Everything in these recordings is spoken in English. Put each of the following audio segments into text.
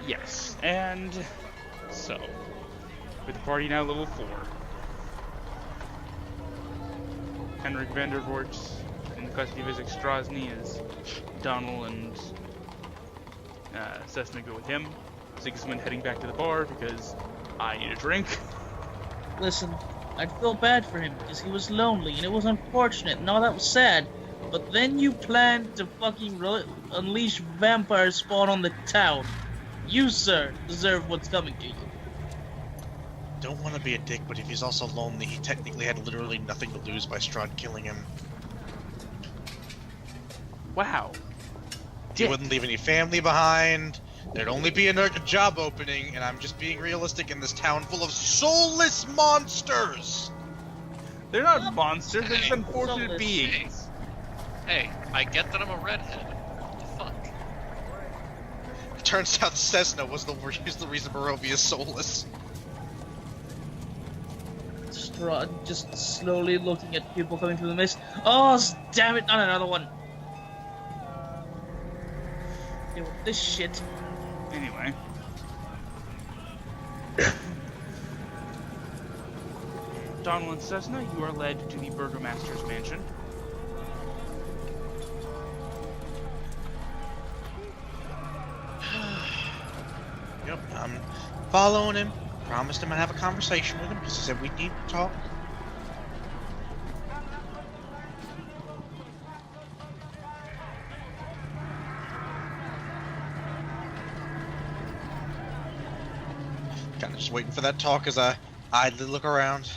Yes, and so, with the party now level 4. Henrik Vandervoort in the custody of his Strahd as Donnel and Sesna go with him. Sigismund heading back to the bar because I need a drink. Listen, I'd feel bad for him because he was lonely and it was unfortunate and all that was sad. But then you planned to fucking unleash vampire spawn on the town. You, sir, deserve what's coming to you. Don't want to be a dick, but if he's also lonely, he technically had literally nothing to lose by Strahd killing him. Wow. He wouldn't leave any family behind. There'd only be a job opening, and I'm just being realistic in this town full of soulless monsters! They're not monsters, they're just unfortunate Soulless. beings. Hey, I get that I'm a redhead. Fuck. It turns out Sesna was the reason Barovia is soulless. Strahd just slowly looking at people coming through the mist. Oh, damn it, not another one. Deal with this shit. Anyway. Donnel and Sesna, you are led to the Burgomaster's mansion. Yep, I'm following him. Promised him I'd have a conversation with him because he said we need to talk. Kinda just waiting for that talk as I idly look around.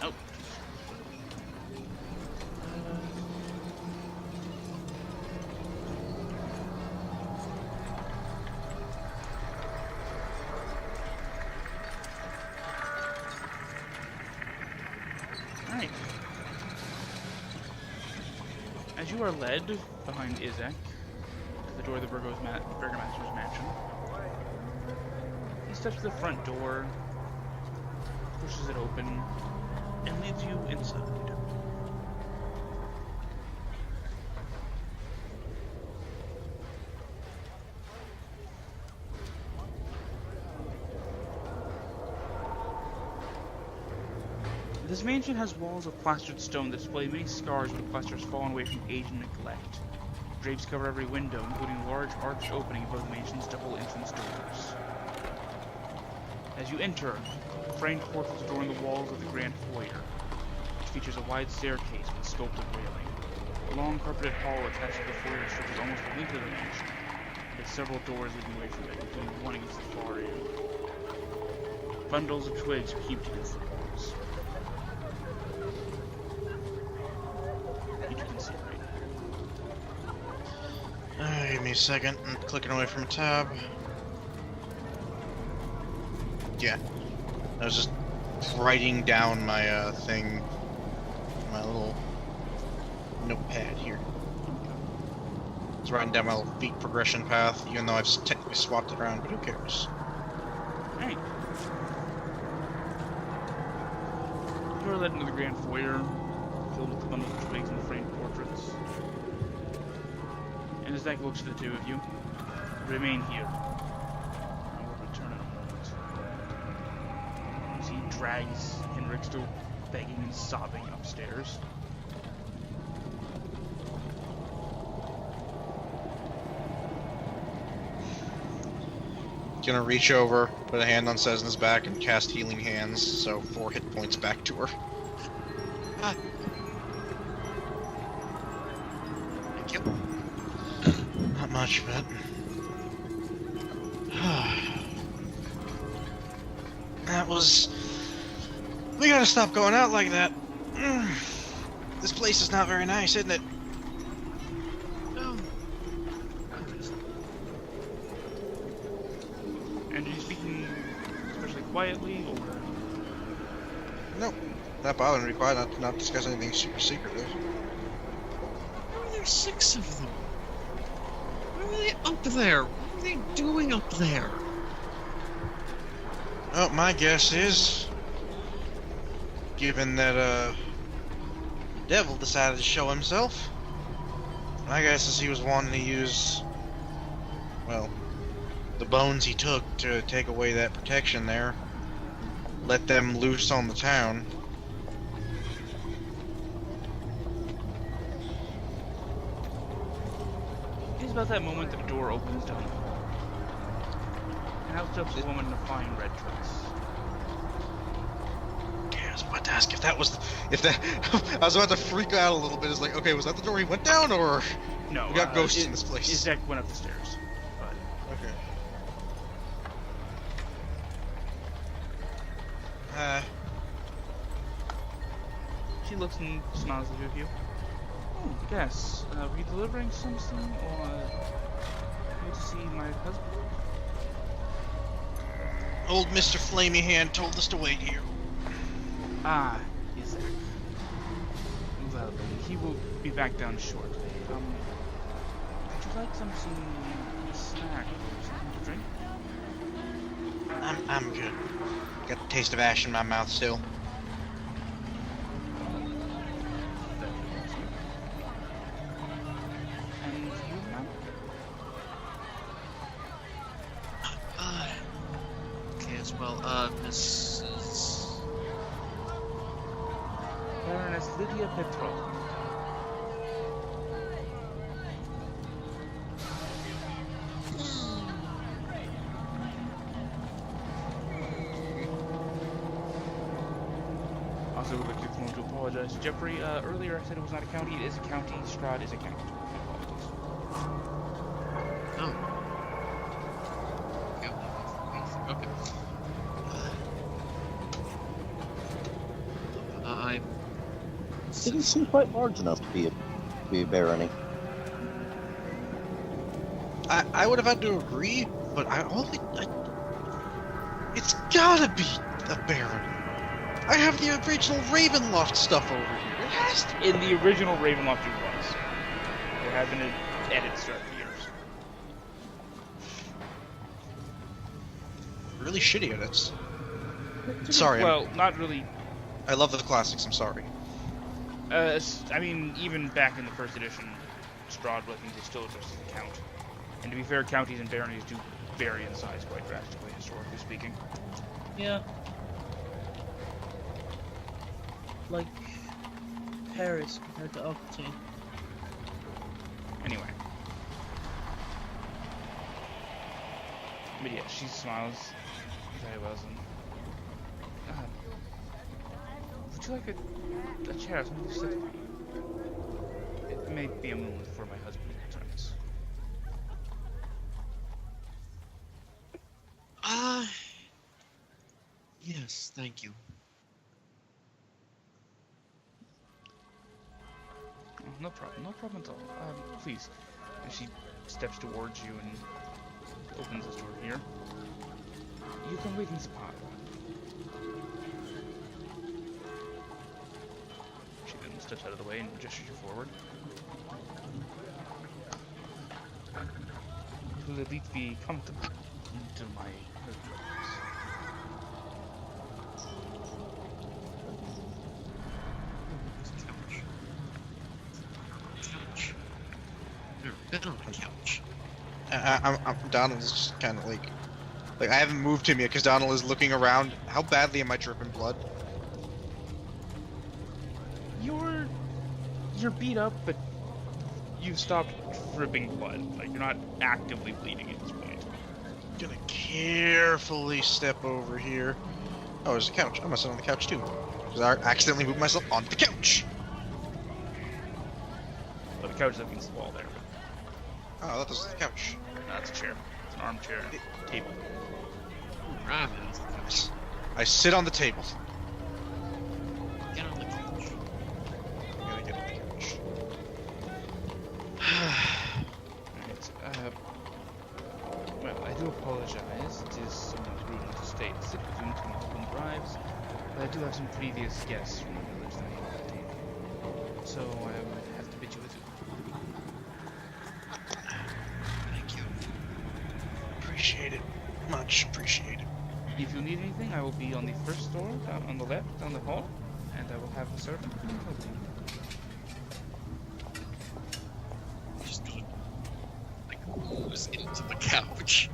Oh. Alright. As you are led behind Izek to the door of the Burgomaster's mansion, he steps to the front door, pushes it open, and leads you inside. This mansion has walls of plastered stone that display many scars where the plaster has fallen away from age and neglect. Drapes cover every window, including a large arched opening above the mansion's double entrance doors. As you enter, framed portraits adorn the walls of the grand foyer, which features a wide staircase with sculpted railing. A long carpeted hall attached to the foyer stretches almost the length of the mansion, with several doors leading away from it, including one against the far end. Bundles of twigs are heaped against the walls. You can see right. Give me a second. I'm clicking away from a tab. Yeah. I was just writing down my thing, my little notepad here. I was writing down my little feat progression path, even though I've technically swapped it around, but who cares? Right. You are led into the grand foyer, filled with bundles of twigs and framed portraits. And as Zach looks at the two of you, remain here. I will return in a moment. As he drags Henrik, still begging and sobbing, upstairs. Gonna reach over, put a hand on Sesna's back, and cast Healing Hands, so 4 hit points back to her. Ah. Thank you. Not much, but that was. We gotta stop going out like that. This place is not very nice, isn't it? No. And are you speaking especially quietly, or? Nope. Not bothering to be quiet, not discuss anything super secretive. Why are there 6 of them? Why are they up there? What are they doing up there? Oh, my guess is, given that the devil decided to show himself, my guess is he was wanting to use, well, the bones he took to take away that protection there, let them loose on the town. It is about that moment that the door opens down. And out steps a woman in a fine red dress. Okay, I was about to ask if that was, I was about to freak out a little bit. It's like, okay, was that the door he went down, or No, we got ghosts in this place? Izek went up the stairs. But Okay. she looks and smiles at you. Oh, yes. Were you delivering something, or here to see my husband? Old Mr. Flamey Hand told us to wait here. Ah, Izek. Well, then, he will be back down shortly. Would you like something, a snack or something to drink? I'm good. Got the taste of ash in my mouth still. And you, ma'am? Okay, as well, Mrs. Baroness Lydia Petrov. Also, would like to take a moment to apologize to Jeffrey. Earlier I said it was not a county. It is a county. Strahd is a county. Apologies. Oh. Okay. I. Didn't seem quite large enough to be a barony. I would have had to agree, but it's gotta be a barony. I have the original Ravenloft stuff over here. It has to. In the original Ravenloft it was. There have been edits throughout the years. Really shitty edits. Sorry. Well, not really. I love the classics. I'm sorry. I mean, even back in the first edition, Strahd, I think they still just count. And to be fair, counties and baronies do vary in size quite drastically, historically speaking. Yeah. Like Paris compared to Aquitaine. Anyway. But yeah, she smiles very well. Would you like a chair? Something to sit on? It may be a moment before my husband returns. Yes, thank you. Oh, no problem at all. Please. And she steps towards you and opens this door here. You can wait in this parlor. She then steps out of the way and gestures you forward. It will at least be comfortable into my husband's. Couch. Never been on a couch. Donnel's just kind of like I haven't moved him yet because Donnel is looking around. How badly am I dripping blood? You're beat up, but you've stopped dripping blood. Like, you're not actively bleeding at this point. Gonna carefully step over here. Oh, there's a couch. I must sit on the couch too. Because I accidentally moved myself onto the couch. Well, the couch is against the wall there. Oh, that was the couch. No, it's a chair. It's an armchair and a table. Rabbit is the couch. I sit on the table. Get on the couch. Gotta get on the couch. Right, well, I do apologize. It is somewhat rude to state sit between two open drives, but I do have some previous guests from the village that need that table. So I would have to bid you adieu. Thank you. Appreciate it. Much appreciated. If you need anything, I will be on the first door, down on the left, down the hall, and I will have a servant come and help you. Just gonna like ooze into the couch.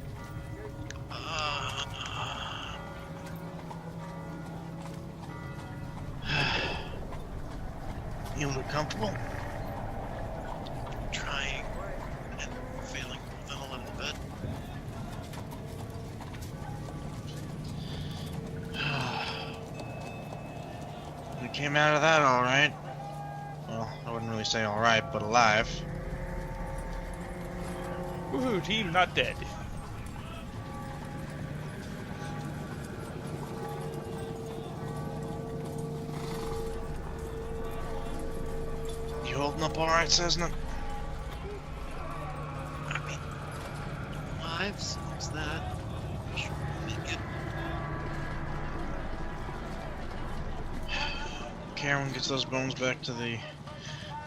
You look comfortable? Trying and failing within a little bit. We came out of that all right. Well, I wouldn't really say all right, but alive. Woohoo, team not dead. You holding up all right, Sesna? I mean, lives, there's that. Sure, make it. Caerwynn gets those bones back to the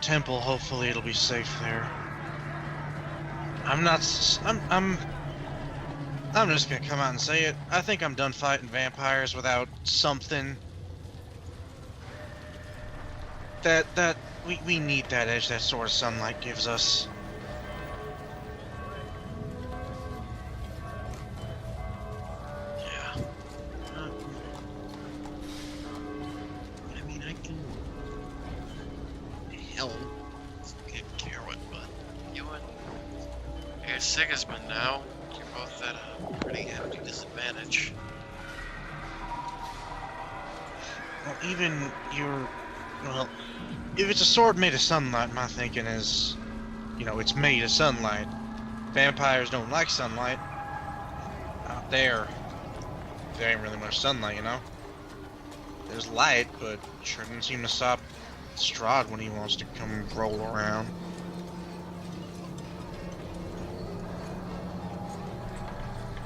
temple. Hopefully, it'll be safe there. I'm just gonna come out and say it. I think I'm done fighting vampires without something that we need that edge that sort of sunlight gives us. Yeah. I mean, I can help get Caerwynn, but you and you're Sigismund now. You're both at a pretty hefty disadvantage. Well, even your, well, if it's a sword made of sunlight, my thinking is, you know, it's made of sunlight. Vampires don't like sunlight. Out there ain't really much sunlight, you know? There's light, but it sure doesn't seem to stop Strahd when he wants to come roll around.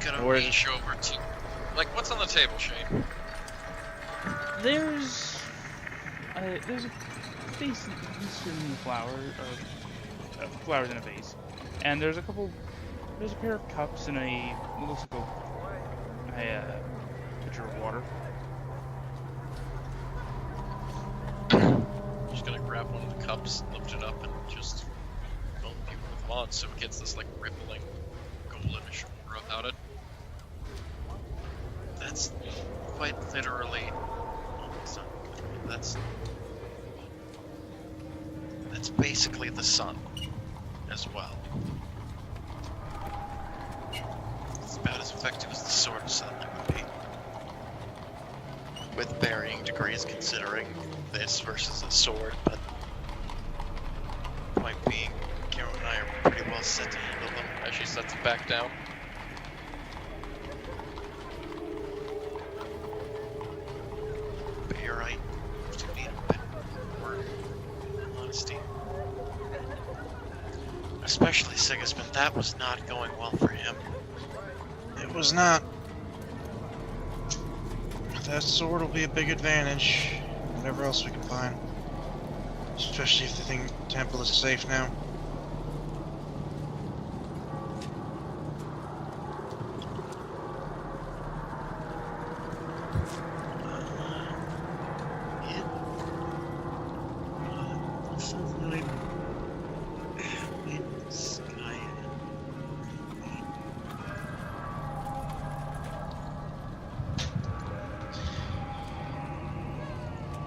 Gonna Where's- reach over to, like, what's on the table, Shane? There's a decent flower, or flowers in a vase, and there's a pair of cups and what looks like a pitcher of water. Just gonna grab one of the cups, lift it up, and just fill the people with water so it gets this, like, rippling goldenish aura about it. That's quite literally. It's not literally, that's basically the sun as well. It's about as effective as the sword of sunlight would be. With varying degrees considering this versus a sword, but point being, Caerwynn and I are pretty well set to handle them as she sets it back down. But you're right, we do need a bit more honesty. Especially Sigismund, that was not going well for him. It was not. That sword will be a big advantage. Whatever else we can find. Especially if the temple is safe now.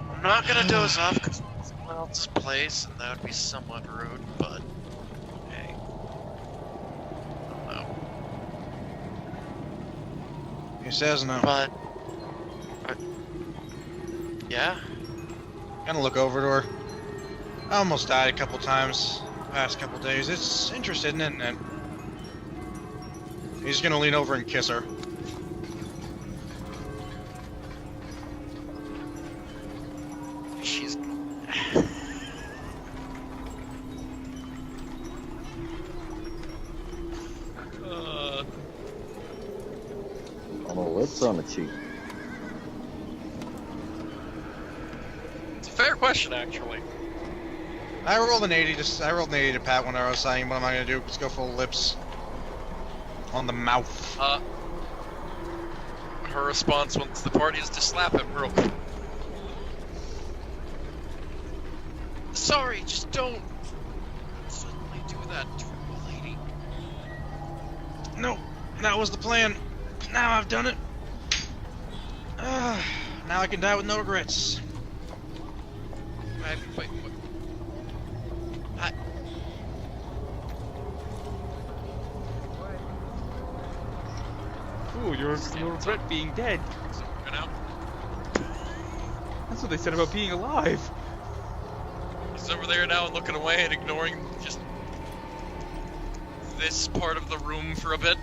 I'm not gonna doze off because it's someone else's place, and that would be somewhat rude, but hey. I don't know. He says no. But yeah? Gonna look over to her. I almost died a couple times. past couple days. It's interesting, isn't it? He's gonna lean over and kiss her. She's. On the lips, on the cheek. It's a fair question, actually. I rolled an 80 to Pat when I was saying, what am I gonna do? Just go for lips. On the mouth. Her response once the party is to slap him real quick. Sorry, just don't suddenly do that to a lady. No, that was the plan. Now I've done it. Now I can die with no regrets. Wait, what? Ooh, you'll regret being dead. You know? That's what they said about being alive. He's over there now and looking away and ignoring just this part of the room for a bit.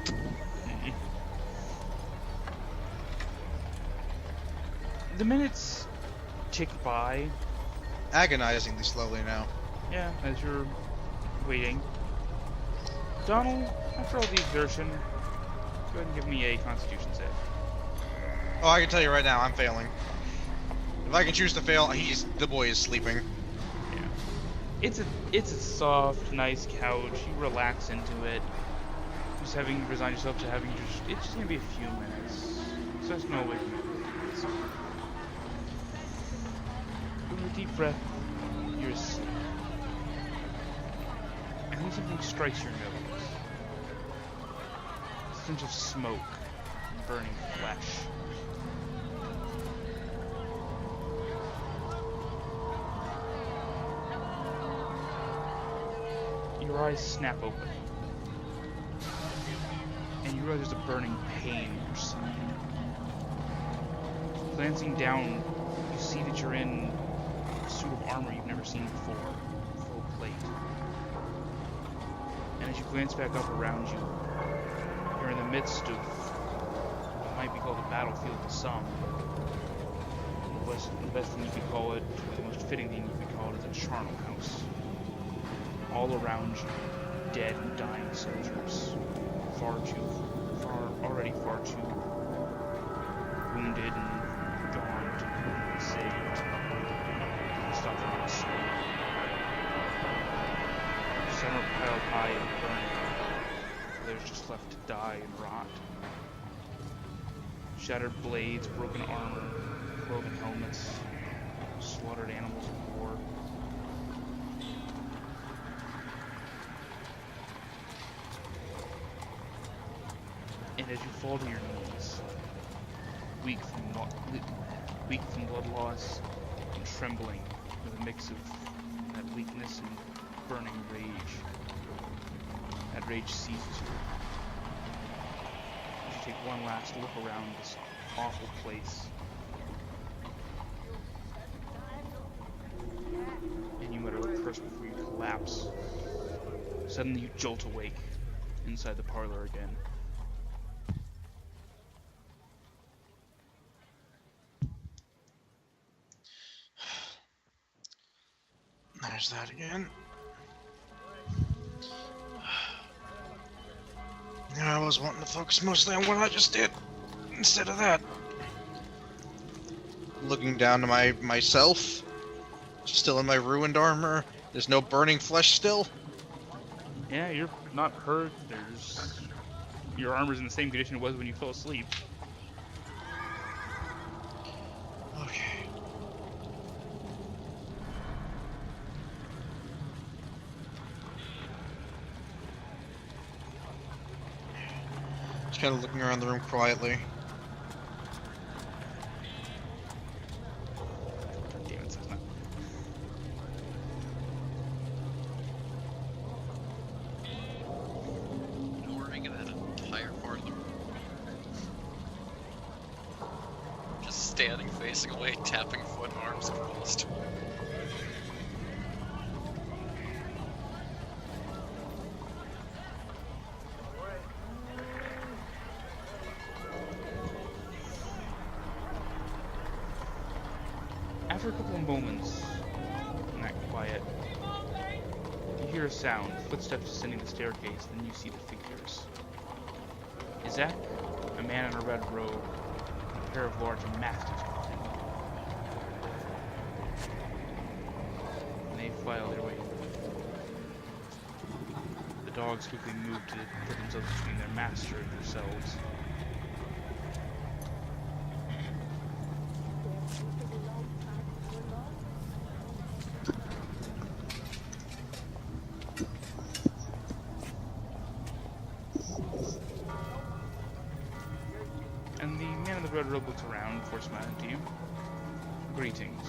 The minutes tick by. Agonizingly slowly now. Yeah, as you're waiting. Donnel, after all the exertion, go ahead and give me a Constitution save. Oh, I can tell you right now, I'm failing. If I can choose to fail, the boy is sleeping. Yeah. It's a soft, nice couch. You relax into it. Just having resigned yourself to having it's just gonna be a few minutes. So there's no way. With a deep breath, you're asleep. And then something strikes your nose. A stench of smoke and burning flesh. Your eyes snap open. And you realize there's a burning pain in your side. Glancing down, you see that you're in a suit of armor you've never seen before, full plate. And as you glance back up around you, you're in the midst of what might be called a battlefield to some. The best thing you could call it, the most fitting thing you could call it, is a charnel house. All around you, dead and dying soldiers, already far too wounded and gone to be saved. Stop them in sleep. Some are piled high and burning. Others just left to die and rot. Shattered blades, broken armor, cloven helmets, slaughtered animals of war. And as you fall to your knees, weak from blood loss and trembling with a mix of that weakness and burning rage, that rage seizes you. As you take one last look around this awful place, and you mutter a curse before you collapse. Suddenly you jolt awake inside the parlor again. There's that again. I was wanting to focus mostly on what I just did, instead of that. Looking down to myself, still in my ruined armor. There's no burning flesh still. Yeah, you're not hurt. Your armor's in the same condition it was when you fell asleep. Okay. Just kind of looking around the room quietly. Damn it, Sesna. Ignoring that entire part of the room. Just standing facing away, tapping foot, arms crossed. After a couple of moments in that quiet, you hear a sound, footsteps descending the staircase, then you see the figures. Izak, a man in a red robe, and a pair of large mastiffs behind him. And they file their way. The dogs quickly move to put themselves between their master and themselves. And the man in the red robe looks around before smiling to you. Greetings.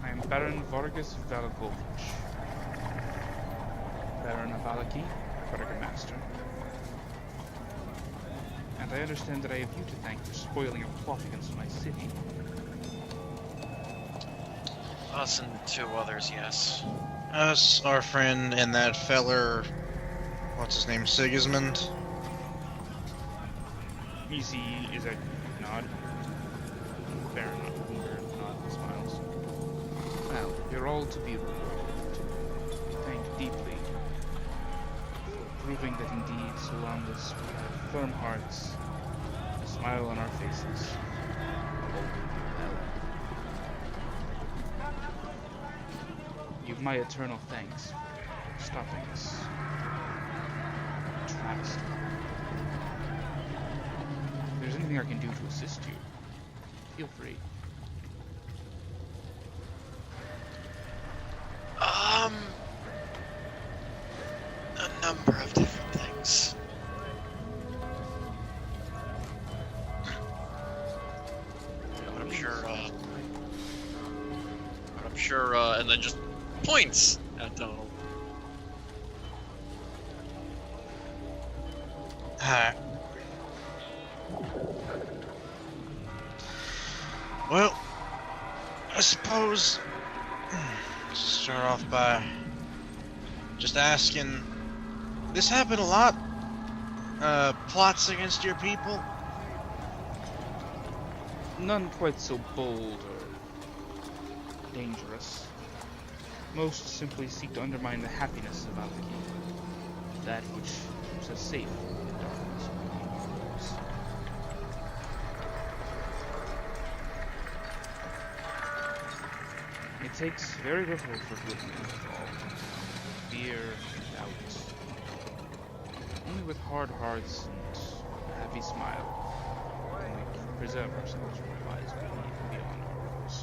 I am Baron Vargas Valakovich. Baron Avalaki, Quartermaster. And I understand that I have you to thank for spoiling a plot against my city. Us and 2 others, yes. Us, our friend, and that feller, what's his name, Sigismund? You see Izak nod. Baron nod and smiles. Well, you're all to be rewarded. Thank deeply for proving that indeed, so long as we have firm hearts, a smile on our faces, all will be well. You've my eternal thanks for stopping this travesty. If there's anything I can do to assist you, feel free. A number of different things. But I'm sure, and then just points at Donnel. Alright. Well, I suppose start off by just asking, this happened a lot? Plots against your people? None quite so bold or dangerous. Most simply seek to undermine the happiness of Alaki, that which keeps us safe in the darkness of the universe. It takes very little for good men to fall. Fear and doubt. Only with hard hearts and a happy smile can we preserve ourselves from the lies beyond our woes.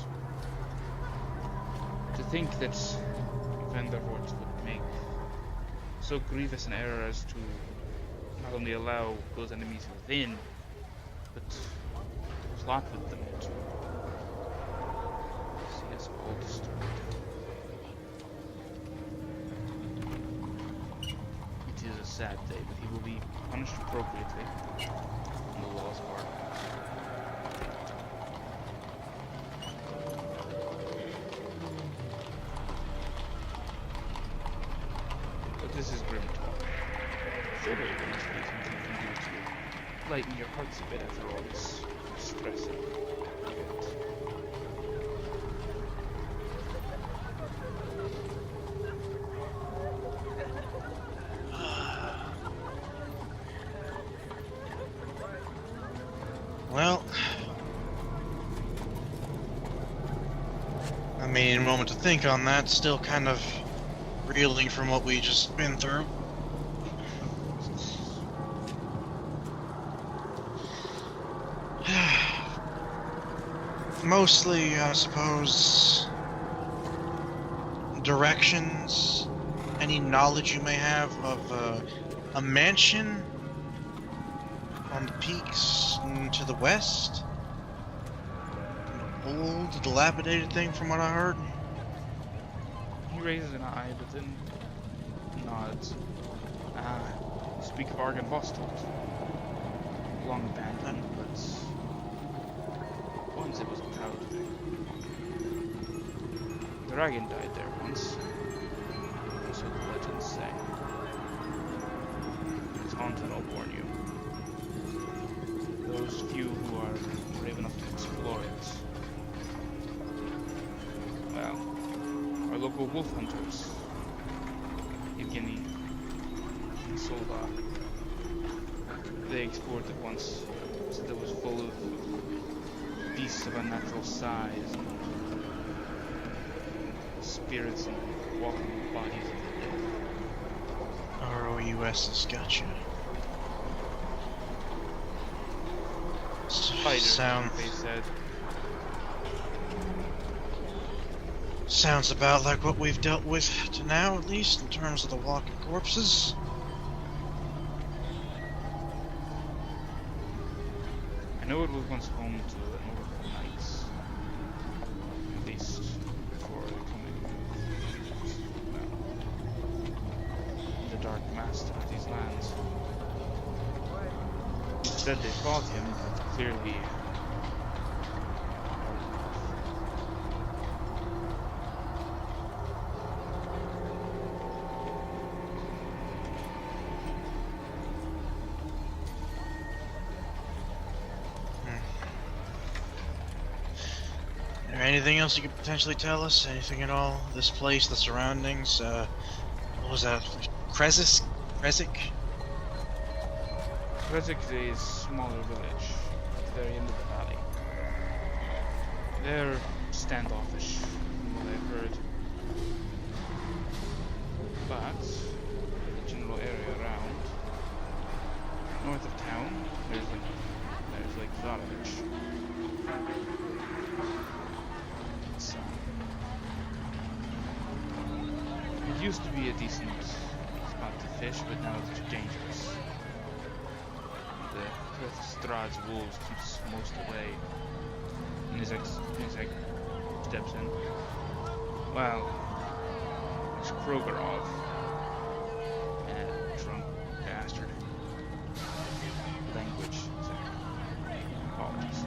To think that Vandervoort would make so grievous an error as to not only allow those enemies within, but plot with them to see us all destroyed. It is a sad day, but he will be punished appropriately in the law's part. But this is grim talk. Surely there must be something you can do to lighten your hearts a bit after all this distressing event. Well, I mean, a moment to think on that, still kind of reeling from what we just been through. Mostly, I suppose, directions, any knowledge you may have of a mansion on the peaks to the west. An old, dilapidated thing from what I heard. He raises an eye, but then nods. Speak of Argon Vostok. Long abandoned, but once it was a proud thing. The dragon died there once. So the legends say. It's haunted, I'll warn you. Those few who are brave enough to explore it are local wolf hunters. Evgeny and Solda. They explored it once, said it was full of beasts of unnatural size and spirits and walking bodies of the dead. ROUS has got you. Spiders, they said. Sounds about like what we've dealt with to now, at least, in terms of the walking corpses. I know it was once home to an order of knights. At least before the coming of the Dark Master of these lands. Instead they fought him, but clearly Anything else you could potentially tell us? Anything at all? This place, the surroundings, what was that? Krezis? Krezik? Krezik is a smaller village at the very end of the valley. They're standoffish, from what I've heard. But the general area around, north of town, there's Lake Zarovich. It used to be a decent spot to fish, but now it's too dangerous. The threat of Strahd's wolves keeps most away. Nizek steps in. Well, it's Krogarov. And drunk bastard. Language, Zach. Apologies.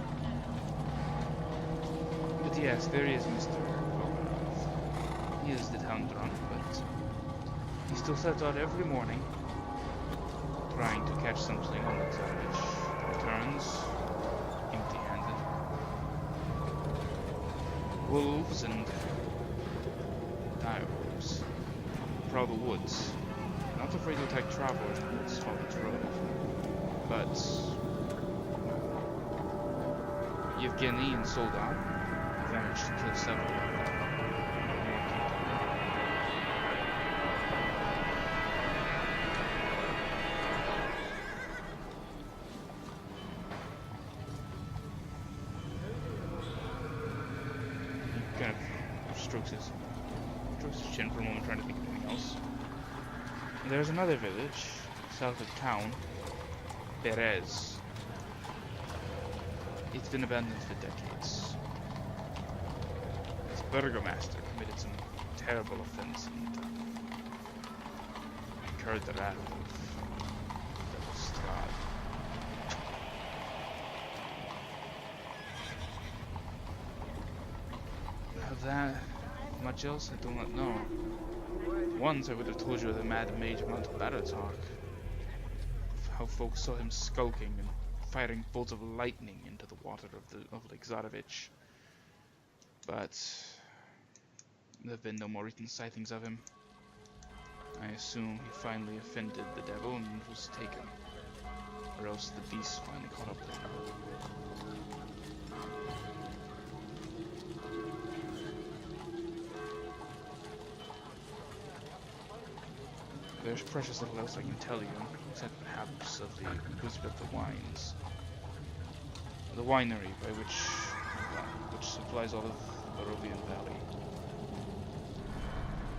But yes, there is Mr. Krogarov. He is the town drunk, but he still sets out every morning, trying to catch something on the Tsarevich. Returns empty-handed. Wolves and direwolves prowl the woods, not afraid to attack travelers on the Swamp's road. But Yevgeny and Soldat managed to kill several of them. Kind of strokes his chin for a moment, trying to think of anything else. There's another village south of town, Perez. It's been abandoned for decades. Its burgomaster committed some terrible offense and incurred the wrath of Strahd. Of that, much else I do not know. Once I would have told you of the mad mage Mount Baratok. How folks saw him skulking and firing bolts of lightning into the water of Lake Zarovich. But there have been no more recent sightings of him. I assume he finally offended the devil and was taken. Or else the beast finally caught up with him. There's precious little else I can tell you, except perhaps of the whisper of the wines. The winery by which supplies all of the Barovian Valley.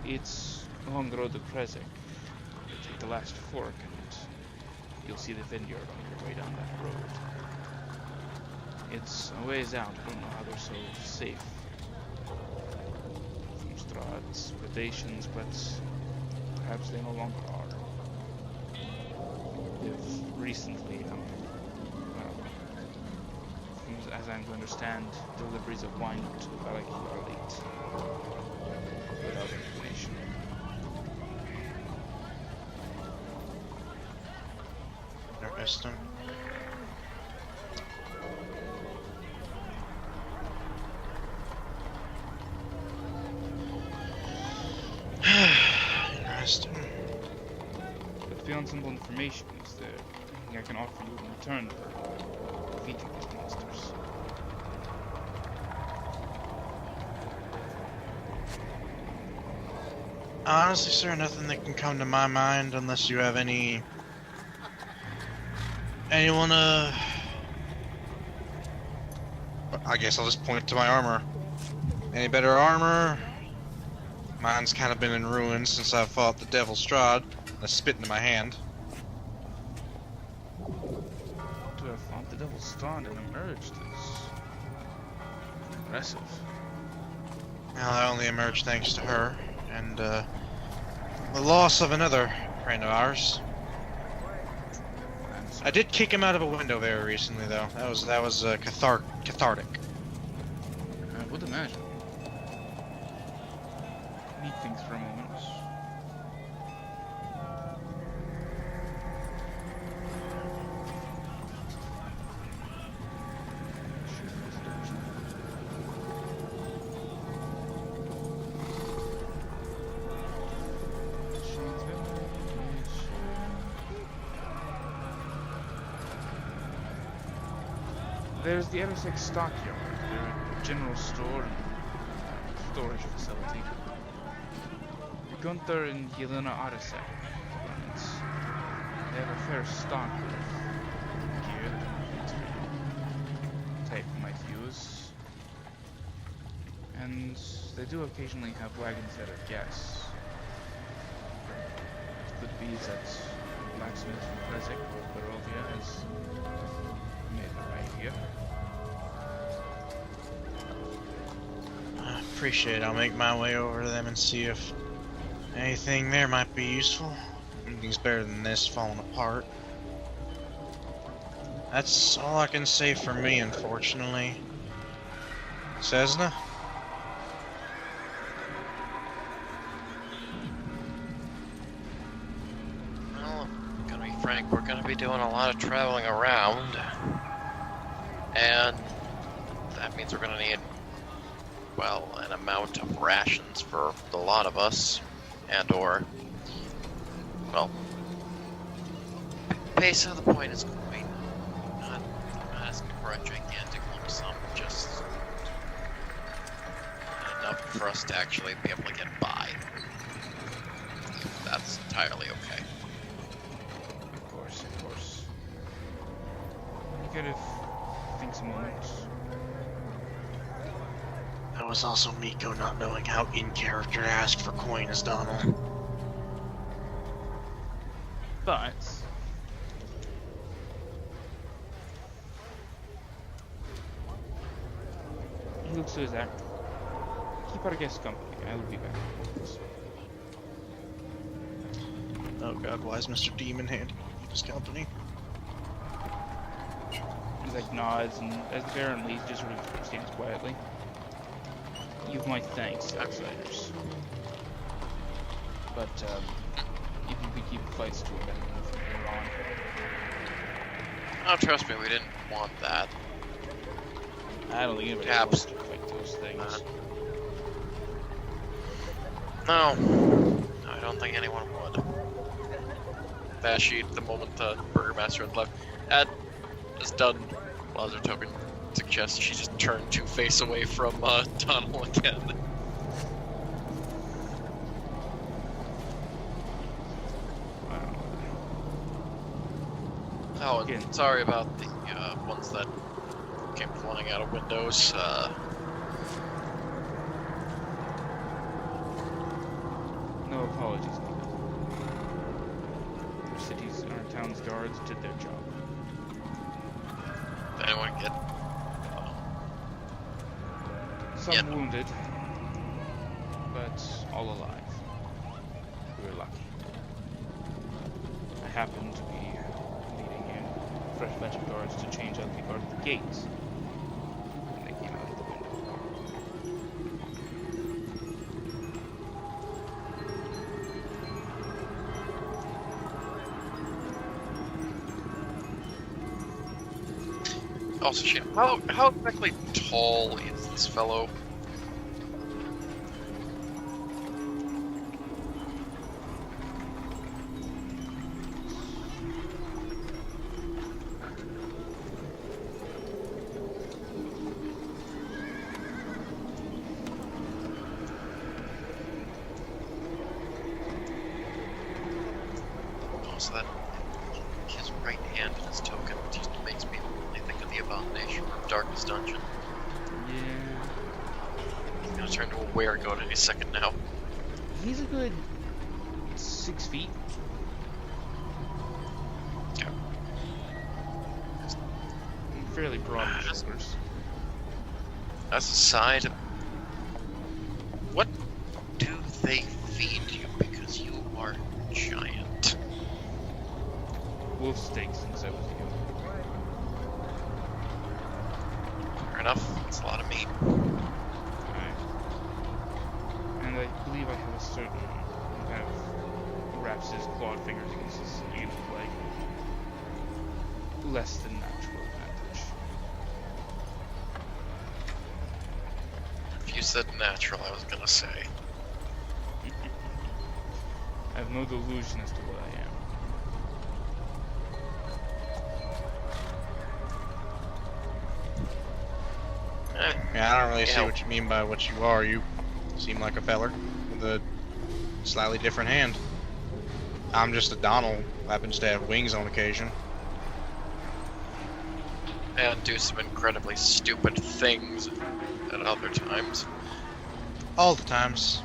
It's along the road to Krezik. You take the last fork and you'll see the vineyard on your way down that road. It's a ways out. I don't know how they're so safe from Strahd's predations, but perhaps they no longer are. They've recently, as I'm to understand, deliveries of wine to Valaki are late. Without information. Interesting. found some information. Is there anything I can offer you in return for defeating these monsters? Honestly, sir, nothing that can come to my mind unless you have anyone I guess I'll just point to my armor. Any better armor? Mine's kind of been in ruins since I fought the devil Strahd. I spit into my hand. To have fought the devil Strahd and emerged is impressive. Well, I only emerged thanks to her, and the loss of another friend of ours. I did kick him out of a window very recently, though. That was cathartic. I would imagine. Neat things for a moment. There's the Erisek stockyard, their general store and storage facility. Gunther and Yelena Arisek runs. They have a fair stock of gear that type might use. And they do occasionally have wagons that are gas. It could be that blacksmith from Cleric or Barovia has made the right here. I appreciate it. I'll make my way over to them and see if anything there might be useful. Anything's better than this falling apart. That's all I can say for me, unfortunately. Sesna? Well, I'm gonna be frank, we're gonna be doing a lot of traveling around. And that means we're gonna need, well, an amount of rations for a lot of us. And or, well, base of the point is quite not asking for a gigantic lump sum, just enough for us to actually be able to get by. That's entirely okay. Of course, of course. You could have think a moment. That was also Miko not knowing how in character to ask for coin as Donnel. But he looks to his actor. Keep our guest company. I will be back. Oh god, why is Mr. Demon handing his company? He like nods, and as the Baron leaves, just sort of stands quietly. You have my thanks, outsiders. But if you could keep the fights to a minimum from here on. Oh, trust me, we didn't want that. I don't think anybody Caps. wants to fight those things. No, I don't think anyone would. Bashi, the moment the Burgermaster had left, had just done Lazar Token suggests she just turned Two-Face away from Donnel again. Oh, and Again. sorry about the ones that came flying out of windows. No apologies needed. Our city's, our town's guards did their job. Did anyone get? Some Yeah. wounded, but all alive. We were lucky. I happened to be leading a fresh batch of guards to change out the guard at the gates when they came out of the window. Also, shit. How exactly tall is this fellow? also that his right hand in his token just makes me only think of the abomination from Darkest Dungeon. Yeah. He's gonna turn to a weregoat any second now. He's a good 6 feet. Yeah. Fairly broad in the shoulders. As a side, what do they feed you? Because you are giant. Wolf steak since I was young. Fair enough. It's a lot of meat. Alright. And I believe I have a certain kind of wraps his clawed fingers against his leg. Less than natural advantage. If you said natural, I was gonna say. I have no delusion as to what I am. Yeah, I don't really see Yeah. what you mean by what you are. You seem like a feller with a slightly different hand. I'm just a Donnel who happens to have wings on occasion. And do some incredibly stupid things at other times. All the times.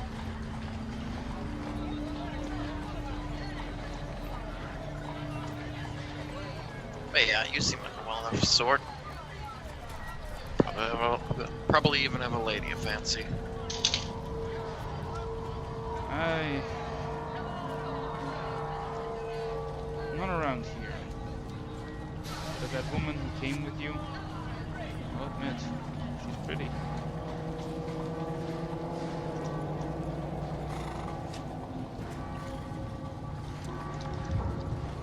But yeah, you seem like a well-enough sort. Probably even have a lady of fancy. Not around here. But that woman who came with you, I'll admit, she's pretty.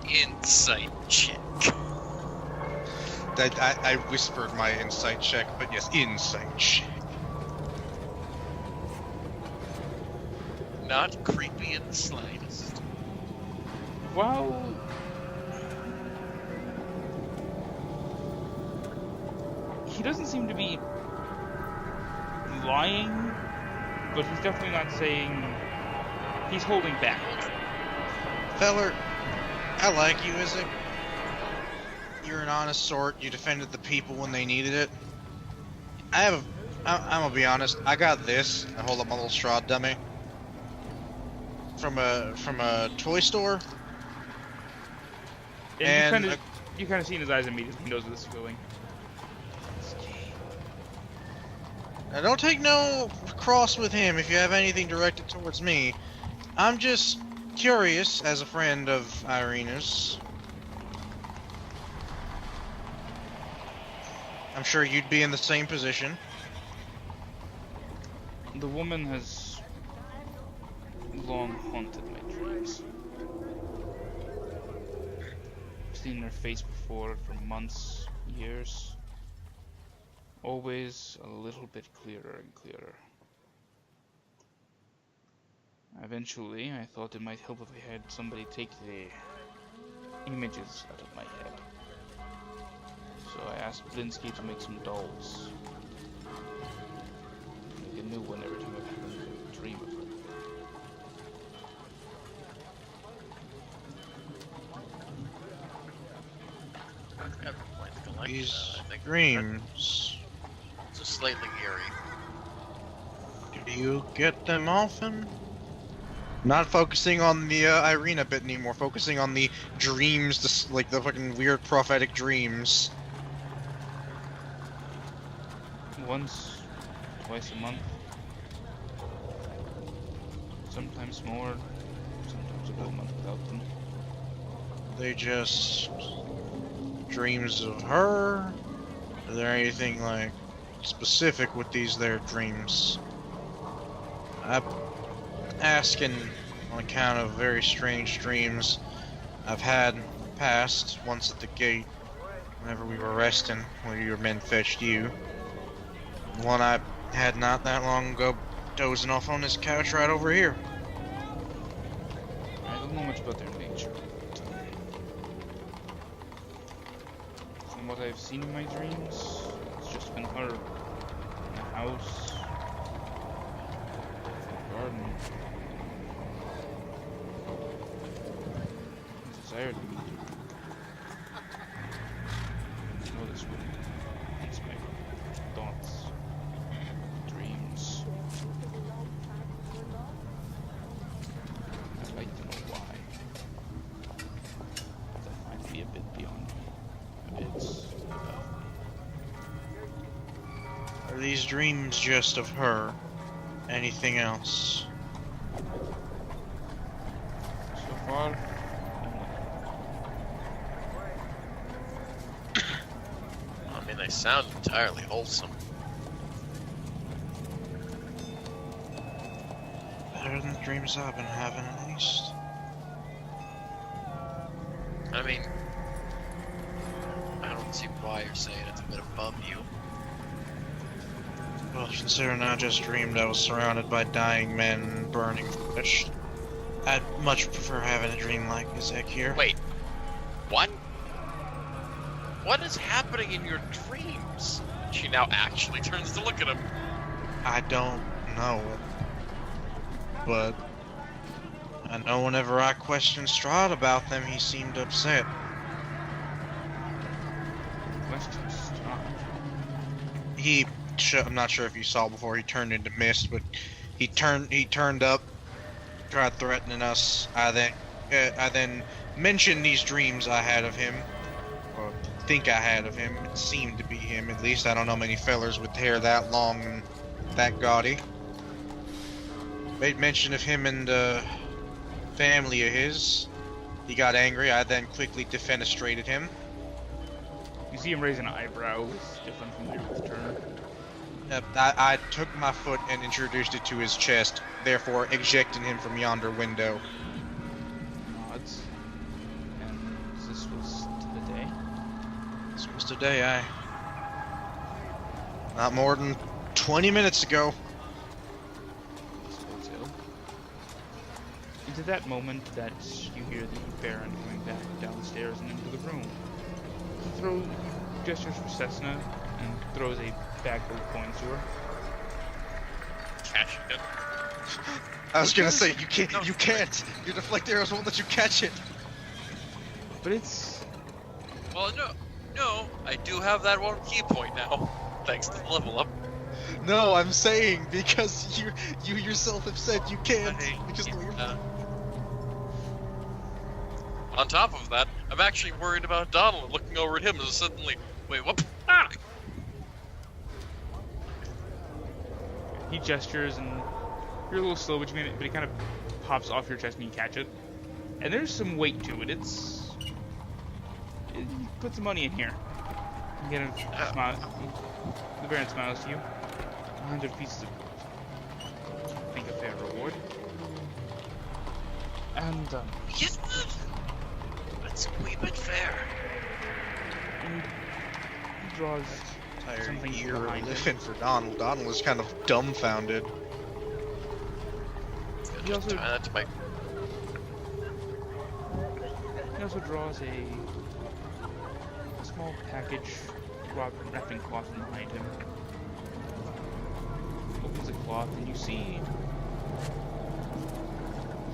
Insight check. I whispered my insight check, but yes, insight check. Not creepy in the slightest. Well, he doesn't seem to be lying, but he's definitely not saying he's holding back. Feller, I like you, Isaac. You're an honest sort. You defended the people when they needed it. I'm gonna be honest. I got this. I hold up my little Strahd dummy from a toy store. And And you kind of see in his eyes immediately. He knows where this is going. now don't take no cross with him if you have anything directed towards me. I'm just curious, as a friend of Irina's. I'm sure you'd be in the same position. The woman has long haunted my dreams. I've seen her face before for months, years. Always a little bit clearer and clearer. Eventually, I thought it might help if I had somebody take the images out of my head. So I asked Blinsky to make some dolls. Make a new one every time I have a dream of her. Everyone's gonna like These that, I think. dreams, It's just slightly eerie. do you get them often? Not focusing on the Irina bit anymore, focusing on the dreams, like the fucking weird prophetic dreams. Once, twice a month. Sometimes more, sometimes a whole month without them. They just dreams of her? Is there anything like specific with these there dreams? I'm asking on account of very strange dreams I've had in the past, once at the gate, whenever we were resting, when your men fetched you. One I had not that long ago, dozing off on this couch right over here. I don't know much about their nature, but from what I've seen in my dreams, it's just been her in a house, in a garden. As desired me to know this would hence my thoughts, dreams. I'd like to know why. As I find to be a bit beyond me. A bit above me. Are these dreams just of her? Anything else? So far, only. I mean, they sound entirely wholesome. Better than the dreams I've been having, at least. I mean, I don't see why you're saying it's a bit above you. Well, considering I just dreamed I was surrounded by dying men and burning flesh, I'd much prefer having a dream like Izek here. Wait, what? What is happening in your dreams? She now actually turns to look at him. I don't know. But I know whenever I questioned Strahd about them, he seemed upset. Question stop. I'm not sure if you saw before he turned into mist, but he turned up, tried threatening us. I then mentioned these dreams I had of him, or think I had of him. It seemed to be him, at least. I don't know many fellers with hair that long and that gaudy. Made mention of him and a family of his. He got angry. I then quickly defenestrated him. You see him raise an eyebrow, it's different from their turn. I took my foot and introduced it to his chest, therefore ejecting him from yonder window. Nods. And this was to the day? This was today, not more than 20 minutes ago. This was ill. Into that moment that you hear the Baron coming back downstairs and into the room. He gestures for Sesna and throws a bag full of coins to her. Catch it. I was gonna say, you can't! Your deflect arrows won't let you catch it! But it's... Well, no, I do have that one key point now, thanks to the level up. No, I'm saying, because you yourself have said you can't, because of your... On top of that, I'm actually worried about Donnel looking over at him and suddenly, wait, what? Ah! He gestures and you're a little slow, but he kind of pops off your chest and you catch it. And there's some weight to it. Put some money in here. You get a smile. The Baron smiles to you. 100 pieces of gold. I think a fair reward. And Yes, that's a wee bit fair. he draws something Entire year behind living him. for Donnel. Donnel is kind of dumbfounded. He also Tie that to my... draws a small package wrapping cloth behind him. Opens the cloth and you see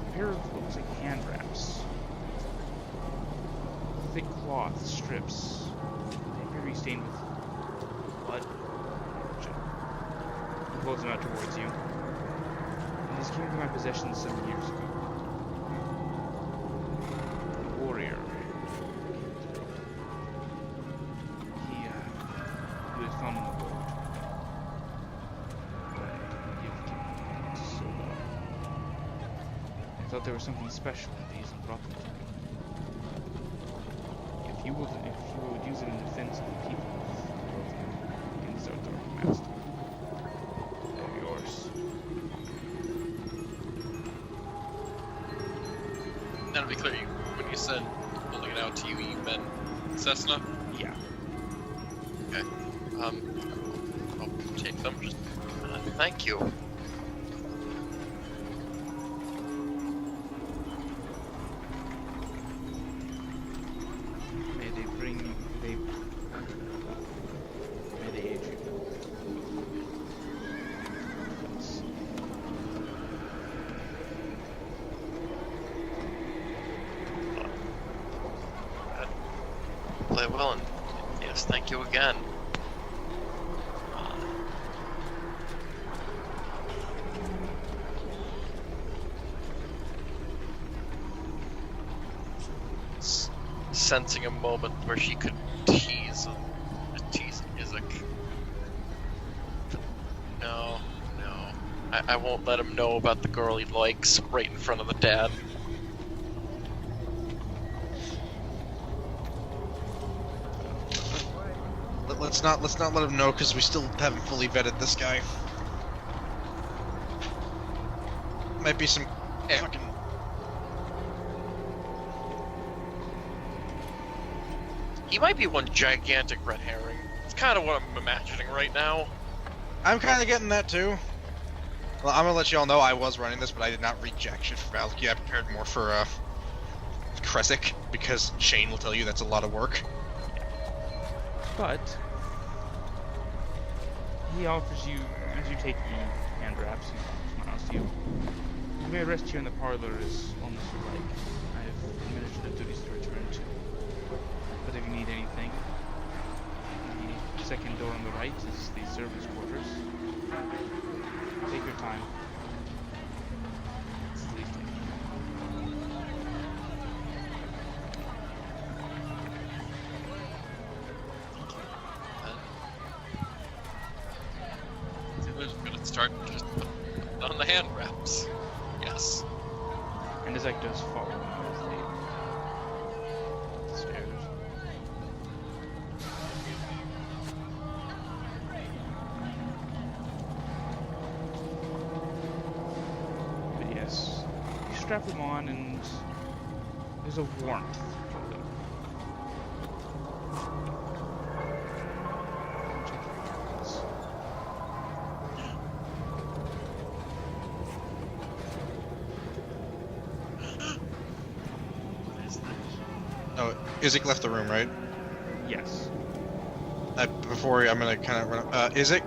a pair of what looks like hand wraps. Thick cloth strips. They appear to be stained with blood. He holds them out towards you. And these came into my possession some years ago. A warrior. He was found on the road. I thought there was something special in these and brought them to me. If you would use it in defense of the people of Barovia against our dark master, they're yours. Now to be clear, when you said holding it out to you, you meant Sesna? Yeah. Okay. I'll take them. Just thank you. May they bring you, may they aid you. Yes. Hopefully I will, and yes, thank you again. Sensing a moment where she could tease Isaac. No. I won't let him know about the girl he likes right in front of the dad. Let's not let him know because we still haven't fully vetted this guy. Might be some fucking. He might be one gigantic red herring. It's kind of what I'm imagining right now. I'm kind of getting that too. Well, I'm gonna let y'all know I was running this, but I did not read jack shit for Valky. I prepared more for Kresik because Shane will tell you that's a lot of work. But he offers you, as you take the hand wraps, he smiles to you. You may rest here in the parlor as long as you like. I have administrative duties to return to. But if you need anything, the second door on the right is the servants' quarters. Take your time. Please take I'm gonna start just putting on the hand wraps. Yes. And Isaac does follow as they up the stairs. But yes, you strap them on and there's a warmth to them. Check your earrings. Oh, Isaac left the room, right? Yes. Before I'm gonna kind of run. Isaac,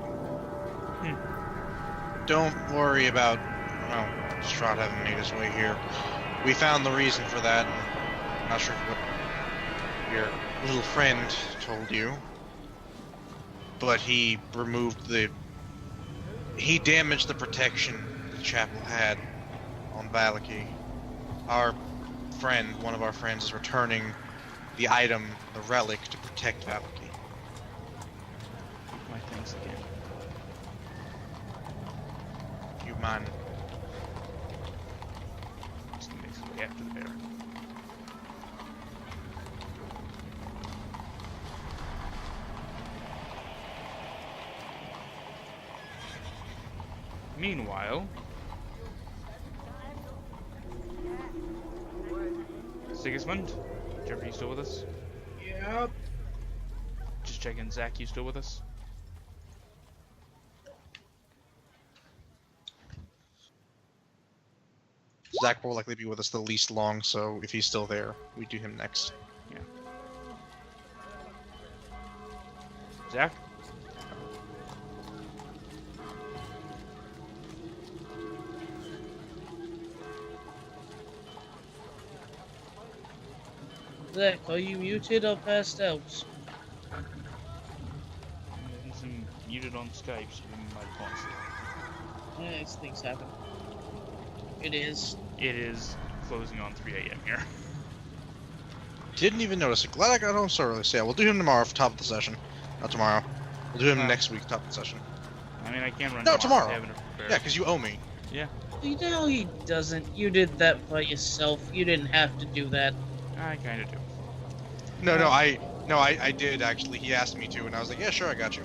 don't worry about Strahd having made his way here. We found the reason for that. I'm not sure what your little friend told you, but he damaged the protection the chapel had on Valaki. One of our friends, is returning the item, the relic, to protect Valaki. My thanks again. You mind? Just makes his way after the bear. Meanwhile, Sigismund, Jeffrey, you still with us? Yep. Just checking, Zach, you still with us? Zach will likely be with us the least long, so if he's still there, we do him next. Yeah. Zach? Zach, are you muted or passed out? He's muted on Skype, so we might pause it. Yeah, these things happen. It is. It is closing on 3 a.m. here. Didn't even notice it. Glad I got home so early. So yeah, we'll do him tomorrow for top of the session. Not tomorrow. We'll do him next week, top of the session. I mean, I can run No, tomorrow. I have enough prepared. Yeah, because you owe me. Yeah, You know he doesn't. You did that by yourself. You didn't have to do that. I kind of do. No, I did actually. He asked me to, and I was like, yeah, sure, I got you.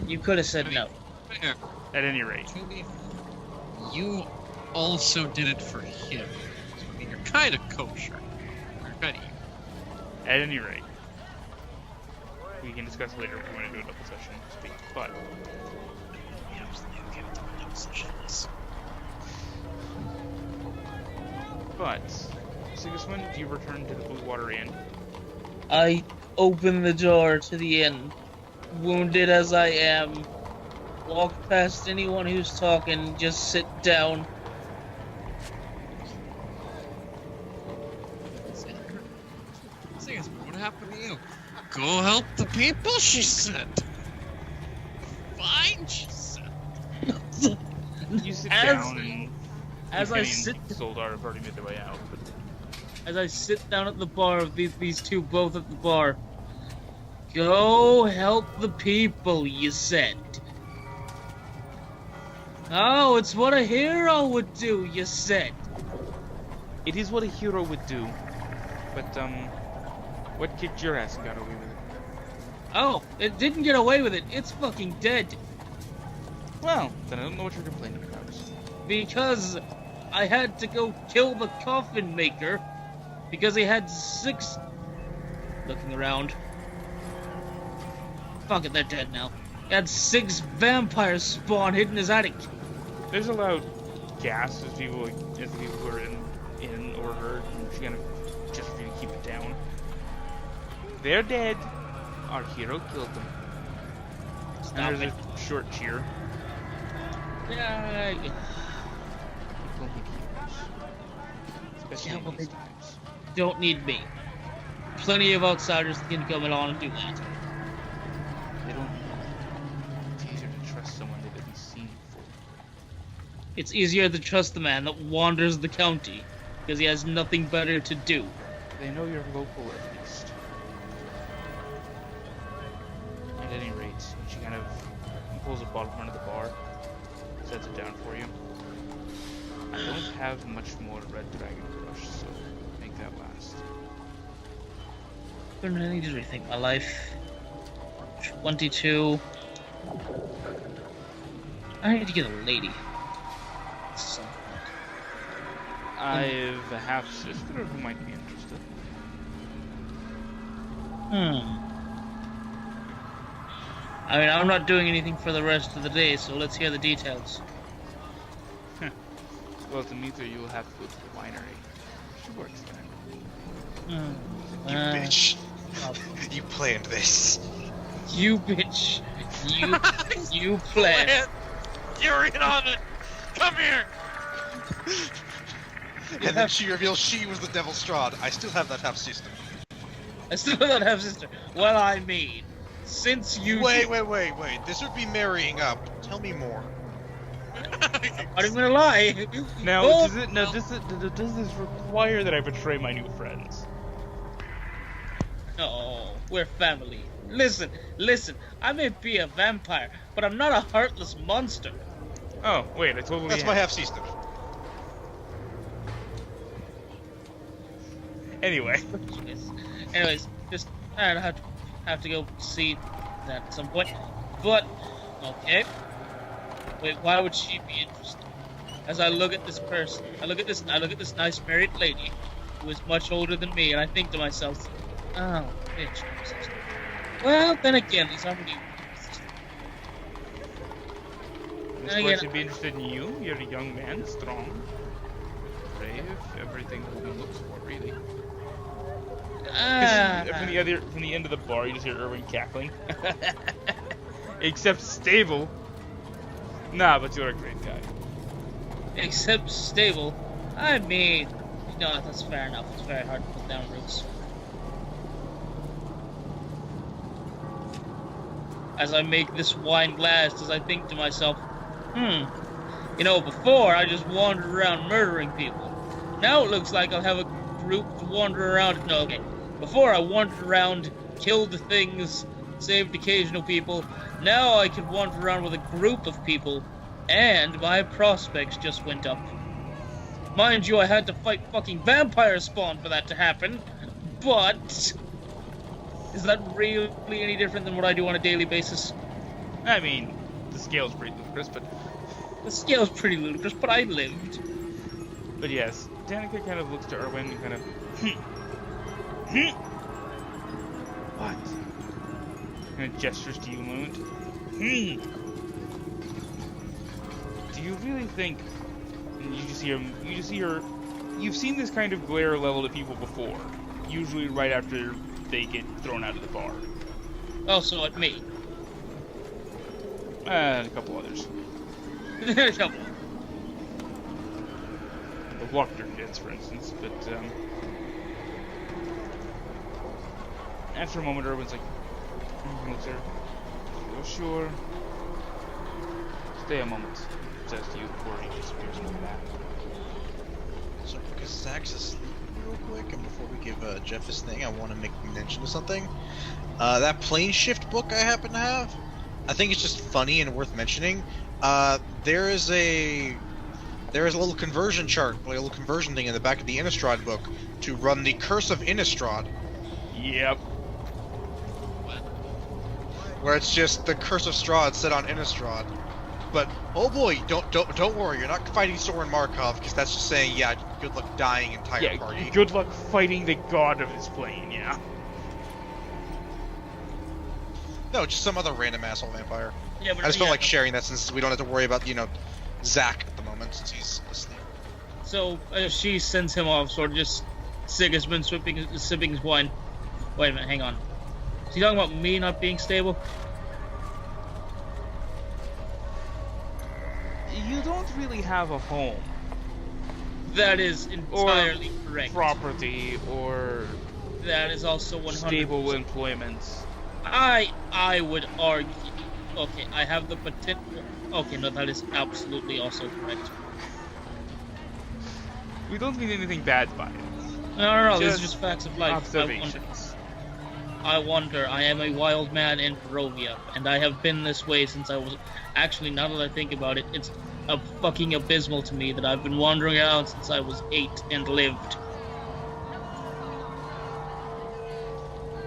You could have said no. Fair. At any rate. To be fair, you also did it for him. So, I mean, you're kind of kosher. You're kind of evil. At any rate. We can discuss later if we want to do a double session speak, but... But, Sigismund, you return to the Blue Water Inn. I open the door to the inn, wounded as I am. Walk past anyone who's talking, just sit down. Sigismund, what happened to you? Go help the people, she said. Fine, she said. You sit As- down and As I Evgeny sit, and Soldar have already made their way out. But as I sit down at the bar of these two both at the bar. Go help the people, you said. Oh, it's what a hero would do, you said. it is what a hero would do. But what kicked your ass and got away with it? Oh, it didn't get away with it. It's fucking dead. Well, then I don't know what you're complaining about. Because I had to go kill the coffin maker. Because he had 6... Looking around. Fuck it, they're dead now. He had 6 vampires spawn hidden in his attic. There's a loud gas as people were in or heard, and she kind of just for you to keep it down. They're dead. Our hero killed them. Stop And it. there's a short cheer. Yeah, People need heroes. Especially Yeah, in well, these they- times. don't need me. Plenty of outsiders can come along and do that. They don't know. It's easier to trust someone they've at least seen before. It's easier to trust the man that wanders the county, because he has nothing better to do. They know you're local at least. At any rate, she kind of pulls a bottle from under the bar, sets it down for you. I don't have much more red dragon brush, so make that last. I need to rethink my life. 22. I need to get a lady. At some point. I have a half sister who might be interested. I mean, I'm not doing anything for the rest of the day, so let's hear the details. Well, to meet her, you will have to go to the winery. She works there. You bitch. You planned this. You bitch. You plan. You're in on it! Come here! And then she reveals she was the Devil Strahd. I still have that half sister. I still don't have sister. Well, I mean, since you Wait. This would be marrying up. Tell me more. I'm not even gonna lie. Now, Oh, does this require that I betray my new friends? No, we're family. Listen. I may be a vampire, but I'm not a heartless monster. Oh, wait, I totally That's my half sister. Anyway. Anyways, just I have to go see that at some point. But okay. Wait, why would she be interested? As I look at this person, I look at this nice married lady who is much older than me, and I think to myself, oh, bitch. Well, then again, these aren't really. This And boy again, should be interested in you. You're a young man, strong, brave, everything a woman looks for, really. From the end of the bar, you just hear Irwin cackling. Except stable. Nah, but you're a great guy. except stable. I mean, no, that's fair enough. It's very hard to put down roots. As I make this wine last, as I think to myself, you know, before I just wandered around murdering people. Now it looks like I'll have a group to wander around. No, okay. Before I wandered around, killed things, saved occasional people. Now I can wander around with a group of people, and my prospects just went up. Mind you, I had to fight fucking vampire spawn for that to happen, but is that really any different than what I do on a daily basis? I mean, the scale's pretty ludicrous, but The scale's pretty ludicrous, but I lived. yes, Danica kind of looks to Irwin and kind of, what? And gestures to you a moment. Do you really think? And you just hear her. You've seen this kind of glare leveled at people before. Usually right after they get thrown out of the bar. Also at me. And a couple others. Come on. The Walker kids, for instance, but And for a moment, Erwin's like, looks at her. "You're sure? Stay a moment," says to you before he disappears into the back. So, because Zach's asleep real quick, and before we give Jeff his thing, I want to make mention of something. That plane shift book I happen to have, I think it's just funny and worth mentioning. There is a little conversion chart, like a little conversion thing in the back of the Innistrad book to run the Curse of Innistrad, Yep. where it's just the Curse of Strahd set on Innistrad. But oh boy, don't worry, you're not fighting Soren Markov, because that's just saying, yeah, good luck dying entire Yeah, party. good luck fighting the god of this plane, yeah. No, just some other random asshole vampire. Yeah, but I just felt yeah, like sharing that since we don't have to worry about, Zach at the moment since he's asleep. So she sends him off, sort of just Sigismund sipping his wine. Wait a minute, hang on. Is he talking about me not being stable? You don't really have a home, That is entirely correct. property, or That is also 100%. stable employment. I would argue. Okay, I have the potential. Okay, no, that is absolutely also correct. We don't mean anything bad by it. No, these are Just just facts of life. Observations. I wonder. I am a wild man in Barovia, and I have been this way since I was. Actually, now that I think about it, it's fucking abysmal to me that I've been wandering around since I was 8 and lived.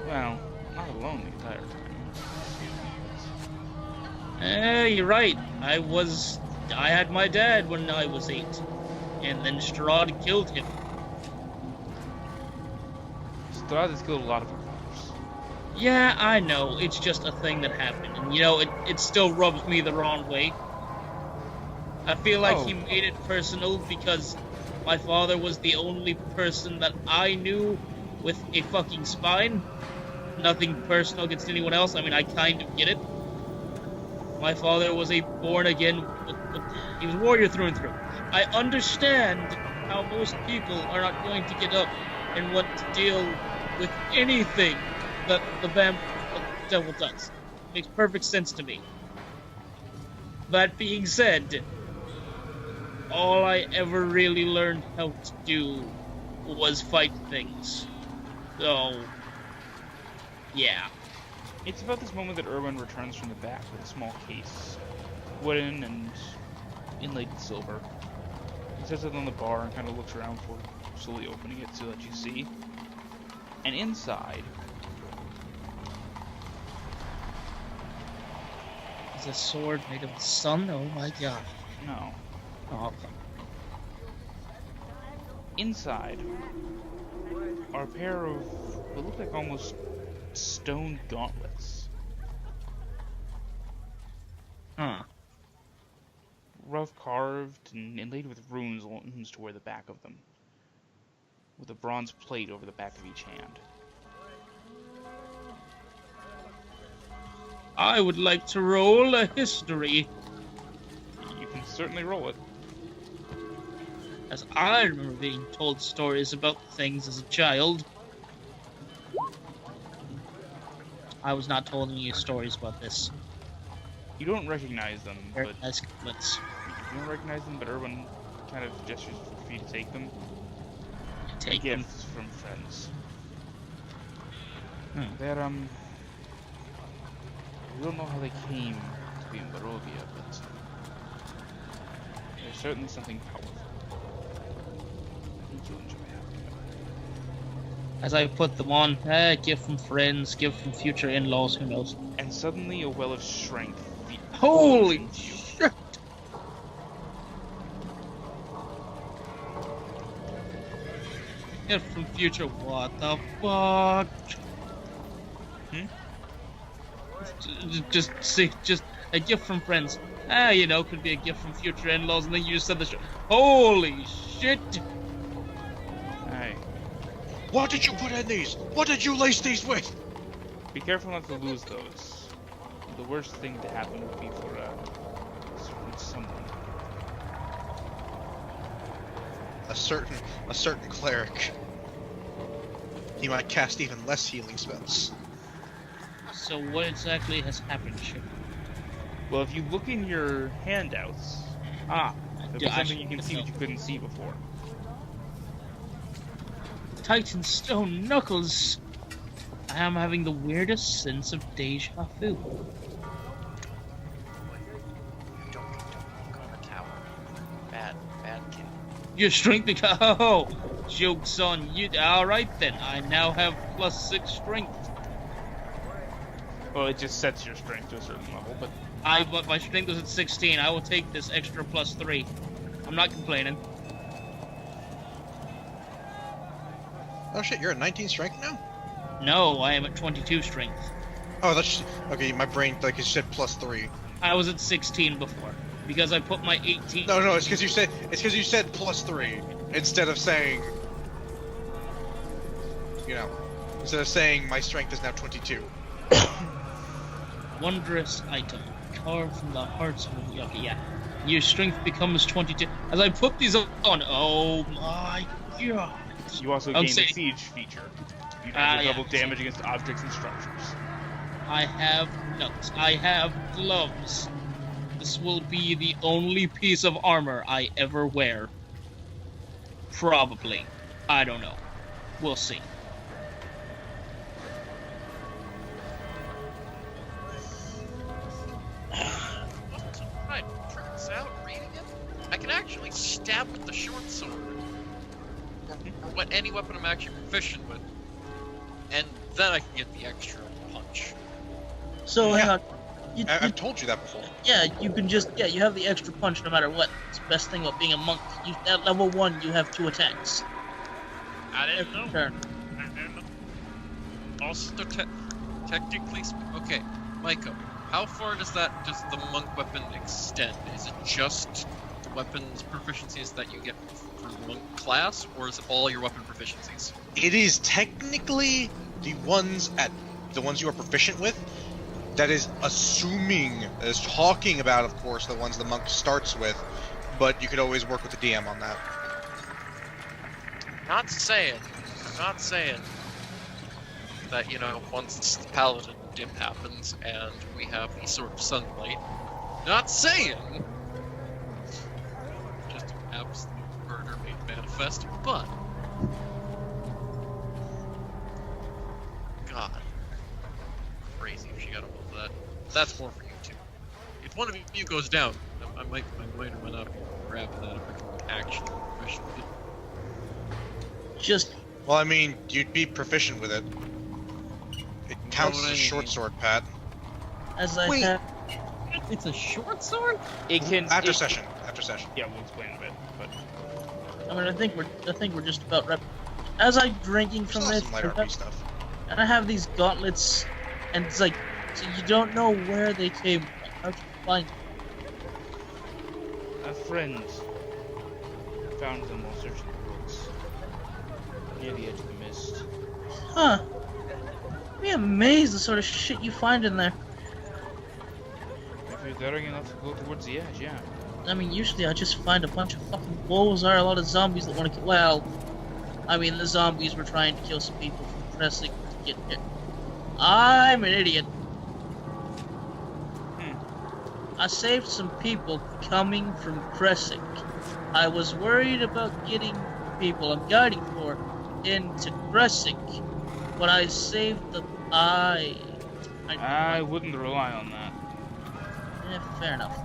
Well, not alone the entire time. You're right. I had my dad when I was 8, and then Strahd killed him. Strahd has killed a lot of our fathers. Yeah, I know. It's just a thing that happened, and it still rubs me the wrong way. I feel like he made it personal because my father was the only person that I knew with a fucking spine. Nothing personal against anyone else. I mean, I kind of get it. My father was a born-again... He was a warrior through and through. I understand how most people are not going to get up and want to deal with anything that the devil does. Makes perfect sense to me. That being said, all I ever really learned how to do was fight things. So, yeah. It's about this moment that Erwin returns from the back with a small case, wooden and inlaid with silver. He sets it on the bar and kind of looks around for slowly opening it so that you see. And inside Is a sword made of the sun? Oh my god. no. Oh, okay. Inside are a pair of what look like almost stone gauntlets. Huh. Rough carved and inlaid with runes to wear the back of them, with a bronze plate over the back of each hand. I would like to roll a history, You can certainly roll it. as I remember being told stories about things as a child. I was not told any stories about this. You don't recognize them, Very but nice comments. you don't recognize them. But Erwin kind of gestures for you to take them. Take them. Gifts from friends. Hmm. They're we don't know how they came to be in Barovia, but there's certainly something powerful. I think you'll enjoy having them. As I put them on, gift from friends, gift from future in-laws, who knows. And suddenly a well of strength. Holy flows into you. shit! Gift from future, what the fuck? Just a gift from friends. Could be a gift from future in-laws, and then you just said the shit. Holy shit! Hey, What did you put in these? What did you lace these with? be careful not to lose those. The worst thing to happen would be for someone. A certain cleric. He might cast even less healing spells. So what exactly has happened, Chip? Well, if you look in your handouts, there'll be something you can see that you couldn't see before. Titan Stone Knuckles! I am having the weirdest sense of deja vu. Don't go in the tower. Bad kid. Your strength because oh, joke's on you. Alright then, I now have +6 strength. Well, it just sets your strength to a certain level, but But my strength was at 16. I will take this extra +3. I'm not complaining. Oh shit, you're at 19 strength now? No, I am at 22 strength. Oh, that's okay. My brain like it said +3. I was at 16 before because I put my 18. No, it's because you said +3 instead of saying, instead of saying my strength is now 22. Wondrous item carved from the hearts of the okay, yeah. Your strength becomes 22 as I put these on. Oh my god! you also gain the siege feature. You have double yeah, damage against objects and structures. I have nuts. I have gloves. This will be the only piece of armor I ever wear. Probably. I don't know. We'll see. Right, turns out, reading it, I can actually stab with the short sword. Any weapon I'm actually proficient with. And then I can get the extra punch. So hang on. I've told you that before. Yeah, you can just you have the extra punch no matter what. It's the best thing about being a monk. At level 1, you have 2 attacks. I didn't Every know. turn. Also, technically, okay, Micah, how far does the monk weapon extend? Is it just the weapons proficiencies that you get for the monk class, or is it all your weapon proficiencies? It is technically the ones you are proficient with. That is talking about, of course, the ones the monk starts with, but you could always work with the DM on that. I'm not saying that, once the paladin dip happens and we have the Sword of Sunlight, not saying just absolute murder made manifest, but God, crazy if she got a hold of that. That's more for you too. If one of you goes down, I might or might not grab that if I can actually proficient with it. Just Well, I mean, you'd be proficient with it. It counts as a short sword, Pat. as I Wait. have. It's a short sword? It can After it- session. Yeah, we'll explain a bit, but I mean, I think we're just about as I'm drinking from Still have this, some light RP stuff. and I have these gauntlets, and it's like, so you don't know where they came from. How'd you find them? a friend found them while searching the woods near the edge of the mist. Huh. I'd be amazed the sort of shit you find in there. If you're daring enough to go towards the edge, yeah. I mean, usually I just find a bunch of fucking wolves or a lot of zombies that want to kill. Well, I mean, the zombies were trying to kill some people from Cressig to get here. I'm an idiot. I saved some people coming from Cressig. I was worried about getting people I'm guiding for into Cressig, but I saved them. I wouldn't rely on that. fair enough.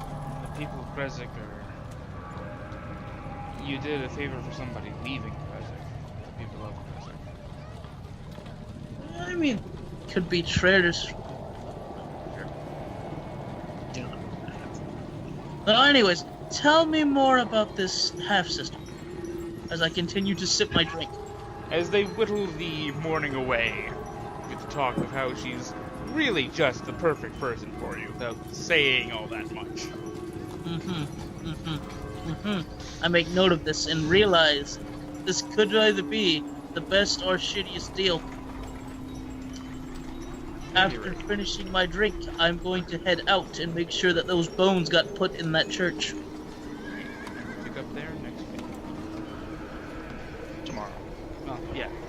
The people of Krezik are... You did a favor for somebody leaving Krezik. The people of Krezik. I mean, could be traitors. Well, anyways, tell me more about this half-sister, as I continue to sip my drink. As they whittle the morning away with talk of how she's really just the perfect person for you, without saying all that much. I make note of this and realize this could either be the best or shittiest deal. After finishing my drink, I'm going to head out and make sure that those bones got put in that church.